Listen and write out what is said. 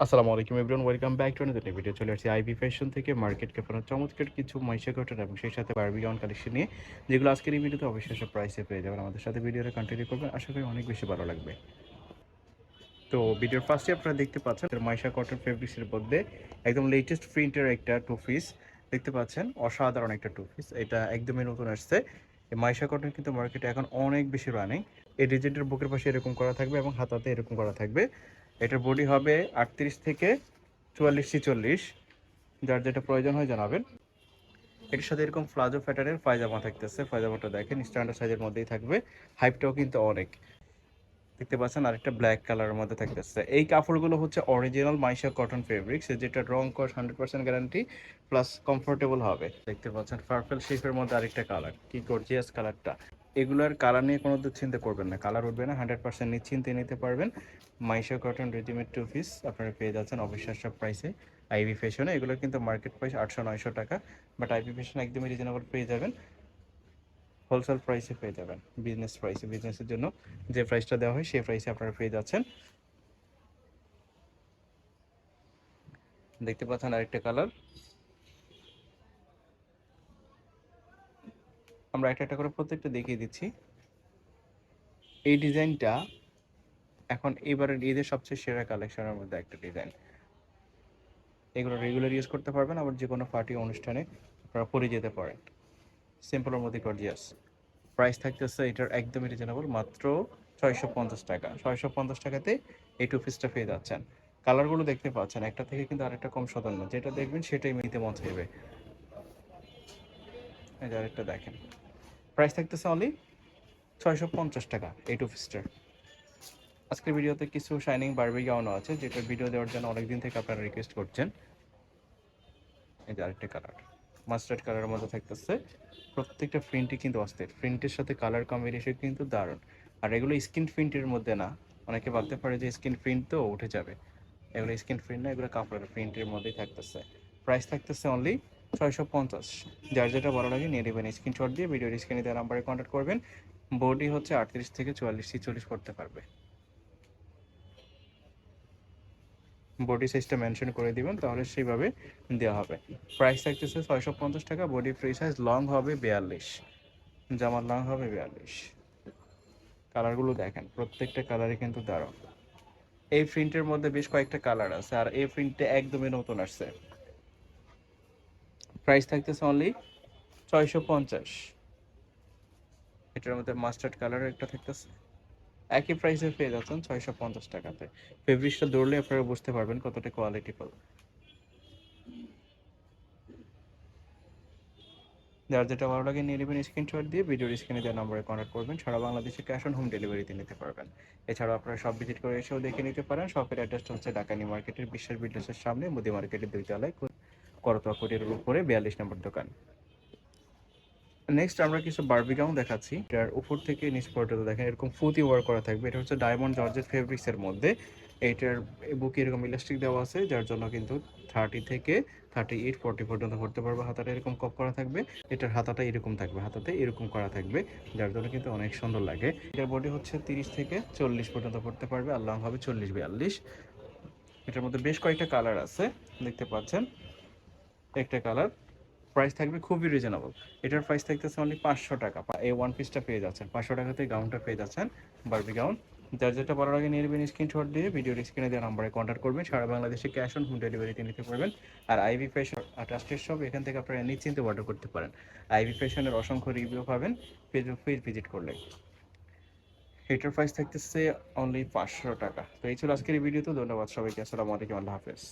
আসসালামু আলাইকুম everyone, welcome back to another video. চলে আসছি আইভি ফ্যাশন থেকে মার্কেট কাঁপানোর চমৎকার কিছু মাইশা কটন এবং সেই সাথে বারবি গাউন কালেকশন নিয়ে, যেগুলো আজকের এই ভিডিওতে অবশ্যই প্রাইসে পেয়ে যাবেন। আমাদের সাথে ভিডিওটা কন্টিনিউ করবেন, আশা করি অনেক বেশি ভালো লাগবে। তো ভিডিওর ফার্স্টে আপনারা দেখতে পাচ্ছেন মাইশা কটন ফেব্রিক্সের মধ্যে একদম লেটেস্ট প্রিন্টের একটা টু পিস দেখতে পাচ্ছেন। অসাধারণ একটা টু পিস, এটা একদমই নতুন আসছে। এই মাইশা কটন কিন্তু মার্কেটে এখন অনেক বেশি রানিং। এই ডিজাইনটার বুকের পাশে এরকম করা থাকবে এবং হাতাতে এরকম করা থাকবে। এটার বডি হবে 38 থেকে 44-46, যার যেটা প্রয়োজন হয় জানাবেন। এটির সাথে এরকম প্লাজো প্যাটার্নের পায়জামা থাকতেছে। পায়জামাটা দেখেন স্ট্যান্ডার্ড সাইজের মধ্যেই থাকবে, হাইপটাও কিন্তু অনেক। দেখতে পাচ্ছেন আরেকটা ব্ল্যাক কালারের মধ্যে থাকতেছে। এই কাপড়গুলো হচ্ছে অরিজিনাল মাইশা কটন ফেব্রিক্স, যেটা রং কস 100% গ্যারান্টি, প্লাস কমফোর্টেবল হবে। দেখতে পাচ্ছেন পার্পল শেপের মধ্যে আরেকটা কালার, কি গর্জিয়াস কালারটা। এগুলোর কালার নিয়ে কোনো দুশ্চিন্তা করবেন না, কালার উঠবে না, 100% নিশ্চিন্তে নিতে পারবেন। Maisha cotton readymade two piece আপনারা পেয়ে যাচ্ছেন অবিশ্বাস্য প্রাইসে আইভি ফ্যাশনে। এগুলো কিন্তু মার্কেট প্রাইস 800-900 টাকা, বাট আইভি ফ্যাশন একদমই রিজনেবল পেয়ে যাবেন। হোলসেল প্রাইসে পেয়ে যাবেন, বিজনেস প্রাইসে। বিজনেসের জন্য যে প্রাইসটা দেওয়া হয় সেই প্রাইসে আপনারা পেয়ে যাচ্ছেন। দেখতে পাচ্ছেন আরেকটা কালার। আমরা একটা একটা করে প্রত্যেকটা দেখিয়ে দিচ্ছি। এই ডিজাইনটা এখন এবারের ঈদের সবচেয়ে সেরা কালেকশনের মধ্যে একটা ডিজাইন। এগুলো রেগুলার ইউজ করতে পারবেন, আবার যে কোনো পার্টি অনুষ্ঠানে আপনারা পরে যেতে পারেন। সিম্পলের মধ্যে গর্জিয়াস। প্রাইস থাকতেছে এটার একদমই রিজনেবল, মাত্র 650 টাকা। 650 টাকাতে এই টু পিসটা পেয়ে যাচ্ছেন। কালারগুলো দেখতে পাচ্ছেন, একটা থেকে কিন্তু আরেকটা কম সাধারণ, যেটা দেখবেন সেটাই নিতে মন চাইবে। এই যে আরেকটা দেখেন, প্রাইস থাকতেছে অনলি 650 টাকা এই টু পিসটার। আজকের ভিডিওতে কিছু শাইনিং বারবি গাউনও আছে, যেটা ভিডিও দেওয়ার জন্য অনেকদিন থেকে আপনারা রিকোয়েস্ট করছেন। এই যে আরেকটা কালার, মাস্টার্ড কালারের মধ্যে থাকতেছে। প্রত্যেকটা প্রিন্টই কিন্তু অস্থির, প্রিন্টের সাথে কালার কম্বিনেশন কিন্তু দারুণ। আর এগুলো স্কিন প্রিন্টের মধ্যে না, অনেকে ভাবতে পারে যে স্কিন প্রিন্ট তো উঠে যাবে। এগুলো স্কিন প্রিন্ট না, এগুলো কাপড়ের প্রিন্টের মধ্যেই থাকতেছে। প্রাইস থাকতেছে অনলি 650। যার যেটা ভালো লাগে নিয়ে নেবেন, স্ক্রিনশট দিয়ে ভিডিওর স্ক্রিনে দেওয়া নাম্বারে কন্ট্যাক্ট করবেন। বডি হচ্ছে 38 থেকে 44-46 করতে পারবে। বডি সাইজটা মেনশন করে দিবেন, তাহলে সেইভাবে দেওয়া হবে। প্রাইস থাকতেছে 650 টাকা। বডি ফ্রি সাইজ, লং হবে 42, জামার লং হবে 42। কালারগুলো দেখেন, প্রত্যেকটা কালারই কিন্তু দারুণ। এই প্রিন্টের মধ্যে বেশ কয়েকটা কালার আছে, আর এই প্রিন্টটা একদমই নতুন আসছে। প্রাইস থাকতেছে অনলি 650। এটার মধ্যে মাস্টার্ড কালারের একটা থাকতেছে, একই প্রাইসে পেয়ে যাচ্ছেন 650 টাকাতে। ফেব্রিকটা ধরলে আপনারা বুঝতে পারবেন কতটা কোয়ালিটিফুল। যার যেটা ভালো লাগে নিয়ে নেবেন, স্ক্রিনশট দিয়ে ভিডিওর স্ক্রিনে দেওয়া নম্বরে কন্ট্যাক্ট করবেন। সারা বাংলাদেশে ক্যাশ অন হোম ডেলিভারিতে নিতে পারবেন। এছাড়াও আপনারা সব ভিজিট করে এসেও দেখে নিতে পারেন। শপের অ্যাড্রেসটা হচ্ছে ঢাকা নিউ মার্কেটের বিশ্বাস বিল্ডার্সের সামনে, মুদি মার্কেটের 2 তলায়, করতোয়া কোটির উপরে 42 নম্বর দোকান। নেক্সট আমরা কিছু বারবি গাউন দেখাচ্ছি। এটার উপর থেকে নিচ পর্যন্ত দেখেন এরকম ফুটি ওয়ার্ক করা থাকবে। এটা হচ্ছে ডায়মন্ড জর্জেট ফেব্রিক্সের মধ্যে। এইটার বুকে এরকম ইলাস্টিক দেওয়া আছে, যার জন্য কিন্তু 30 থেকে 38, 40 পর্যন্ত করতে পারবে। হাতাটা এরকম কপ করা থাকবে। এটার হাতাটা এরকম থাকবে, হাতাতে এরকম করা থাকবে, যার জন্য কিন্তু অনেক সুন্দর লাগে। এটার বডি হচ্ছে 30 থেকে 40 পর্যন্ত করতে পারবে, আর লং হবে 40-42। এটার মধ্যে বেশ কয়েকটা কালার আছে, দেখতে পাচ্ছেন একটা কালার। প্রাইস থাকবে খুবই রিজনেবল। এটার প্রাইস থাকতেছে অনলি 500 টাকা। এই ওয়ান পিসটা পেয়ে যাচ্ছেন 500 টাকাতে, গাউনটা পেয়ে যাচ্ছেন বারবি গাউন। যার যেটা ভালো লাগে নিয়ে নেবেন, স্ক্রিনশট দিয়ে ভিডিওর স্ক্রিনে দেওয়া নাম্বারে কন্ট্যাক্ট করবেন। সারা বাংলাদেশে ক্যাশ অন হোম ডেলিভারিতে নিতে পারবেন। আর আইভি ফ্যাশন ট্রাস্টেড শপ, এখান থেকে আপনারা নিশ্চিন্তে অর্ডার করতে পারেন। আইভি ফ্যাশনের অসংখ্য রিভিউ পাবেন পেজ ভিজিট করলে। এটার প্রাইস থাকতেছে অনলি 500 টাকা। তো এই ছিল আজকের এই ভিডিওতে। ধন্যবাদ সবাইকে, আসসালামু আলাইকুম, আল্লাহ হাফেজ।